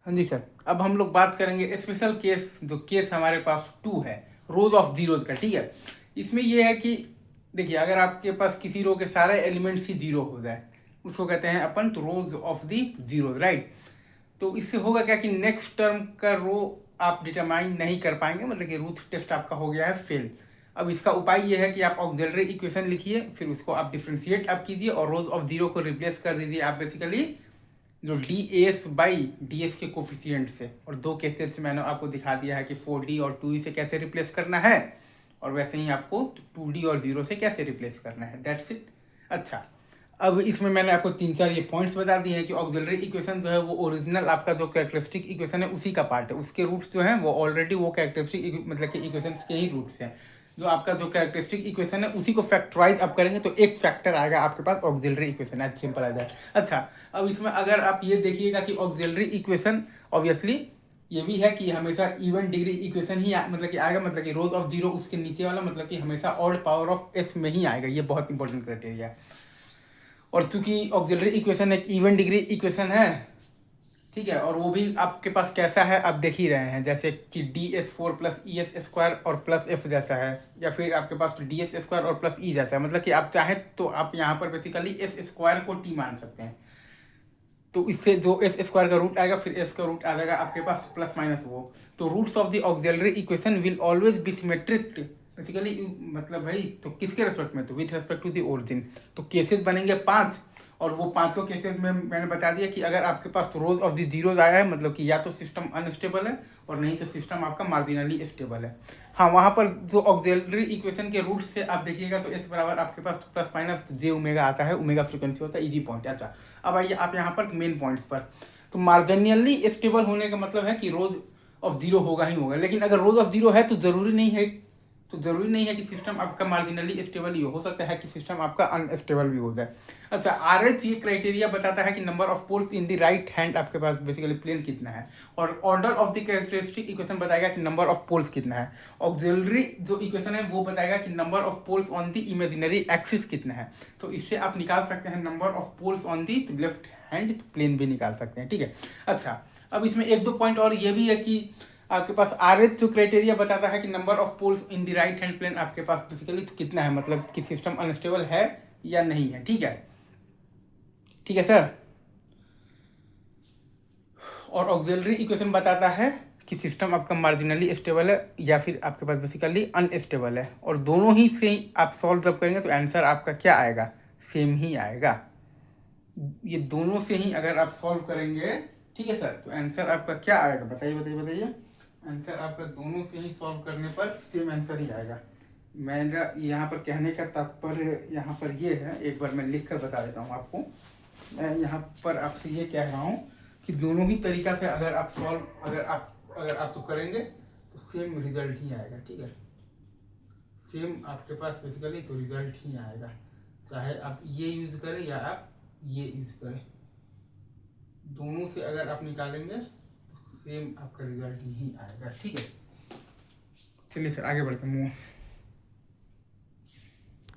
हाँ जी सर, अब हम लोग बात करेंगे स्पेशल केस, जो केस हमारे पास 2 है, रोज ऑफ जीरोज का। ठीक है, इसमें यह है कि देखिए, अगर आपके पास किसी रो के सारे एलिमेंट्स ही जीरो हो जाए, उसको कहते हैं अपन तो रोज ऑफ दी जीरो, राइट। तो इससे होगा क्या कि नेक्स्ट टर्म का रो आप डिटरमाइन नहीं कर पाएंगे, मतलब कि रूट टेस्ट आपका हो गया है फेल। अब इसका उपाय ये है कि आप ऑक्सिलरी इक्वेशन लिखिए, फिर उसको आप डिफ्रेंशिएट आप कीजिए और रोज ऑफ जीरो को रिप्लेस कर दीजिए आप बेसिकली जो D S by D S के कोफिशियंट से। और दो केसेस मैंने आपको दिखा दिया है कि 4D और 2E से कैसे रिप्लेस करना है, और वैसे ही आपको 2D और 0 से कैसे रिप्लेस करना है, दैट्स इट। अच्छा, अब इसमें मैंने आपको 3-4 ये पॉइंट्स बता दिए हैं कि ऑक्सिलरी इक्वेशन जो है वो ओरिजिनल आपका जो कैरेक्टरिस्टिक इक्वेशन है उसी का पार्ट है, उसके रूट्स जो हैं वो ऑलरेडी वो कैरेक्टरिस्टिक मतलब कि इक्वेशन के ही रूट्स हैं। जो आपका जो कैरेक्टरिस्टिक इक्वेशन है उसी को फैक्टराइज आप करेंगे तो एक फैक्टर आएगा आपके पास auxiliary equation, as simple as that. अच्छा, अब इसमें अगर आप ये देखिएगा कि ऑक्सिलरी इक्वेशन ऑब्वियसली ये भी है कि हमेशा इवन डिग्री इक्वेशन ही मतलब कि आएगा, मतलब कि रोज ऑफ जीरो उसके नीचे वाला मतलब कि हमेशा ऑड पावर ऑफ एस में ही आएगा, ये बहुत इंपॉर्टेंट क्राइटेरिया है। और चूंकि ऑक्सिलरी इक्वेशन एक इवन डिग्री इक्वेशन है, ठीक है, और वो भी आपके पास कैसा है आप देख ही रहे हैं, जैसे कि DS4 प्लस ES² और प्लस एफ जैसा है, या फिर आपके पास DS² और प्लस ई जैसा है, मतलब कि आप चाहें तो आप यहाँ पर बेसिकली S² को T मान सकते हैं। तो इससे जो S² का रूट आएगा, फिर S का रूट आ जाएगा आपके पास प्लस माइनस वो। तो roots of the auxiliary equation will always be symmetric basically, मतलब भाई तो किसके रेस्पेक्ट में, तो with respect to the origin. तो केसेस बनेंगे 5, और वो पांचों केसेस में मैंने बता दिया कि अगर आपके पास रोज ऑफ द जीरोज आया है, मतलब कि या तो सिस्टम अनस्टेबल है और नहीं तो सिस्टम आपका मार्जिनली स्टेबल है। हाँ, वहाँ पर जो ऑक्सिलरी इक्वेशन के रूट्स से आप देखिएगा तो S बराबर आपके पास प्लस माइनस जे ओमेगा आता है, ओमेगा फ्रीक्वेंसी होता है, इजी पॉइंट। अच्छा, अब आइए आप यहाँ पर मेन पॉइंट्स पर। तो मार्जिनली स्टेबल होने का मतलब है कि रोज ऑफ जीरो होगा ही होगा, लेकिन अगर रोज ऑफ जीरो है तो जरूरी नहीं है कि सिस्टम आपका मार्जिनली स्टेबल ही हो सकता है कि सिस्टम आपका अनस्टेबल भी हो जाए। अच्छा, RH ये क्राइटेरिया बताता है कि number of poles in the right hand आपके पास बेसिकली प्लेन कितना है, और order of the characteristic equation बताएगा कि नंबर ऑफ पोल्स कितना है। ऑक्सिलरी जो इक्वेशन है वो बताएगा कि number of poles on the imaginary axis कितना है। तो इससे आप निकाल सकते हैं number of poles on the left hand plane भी निकाल सकते हैं, ठीक है। अच्छा, अब इसमें 1-2 पॉइंट और ये भी है कि आपके पास RH जो क्राइटेरिया बताता है कि number of poles in the right hand plane आपके पास बेसिकली तो कितना है, मतलब कि सिस्टम अनस्टेबल है या नहीं है, ठीक है। ठीक है सर। और ऑक्सिलरी इक्वेशन बताता है कि सिस्टम आपका मार्जिनली स्टेबल है या फिर आपके पास बेसिकली अनस्टेबल है, और दोनों ही से आप सॉल्व जब करेंगे तो आंसर आपका क्या आएगा, सेम ही आएगा। ये दोनों से ही अगर आप सॉल्व करेंगे, ठीक है सर, तो आंसर आपका क्या आएगा, बताइए बताइए बताइए। आंसर आपका दोनों से ही सॉल्व करने पर सेम आंसर ही आएगा। मेरा यहाँ पर कहने का तात्पर्य यहाँ पर ये है, एक बार मैं लिख कर बता देता हूँ आपको। मैं यहाँ पर आपसे ये कह रहा हूँ कि दोनों ही तरीका से अगर आप अगर आप तो करेंगे तो सेम रिजल्ट ही आएगा, ठीक है। सेम आपके पास बेसिकली तो रिजल्ट ही आएगा, चाहे आप ये यूज करें या आप ये यूज करें, दोनों से अगर आप निकालेंगे तो सेम आपका रिजल्ट ही आएगा, ठीक है। चलिए सर आगे बढ़ते हैं।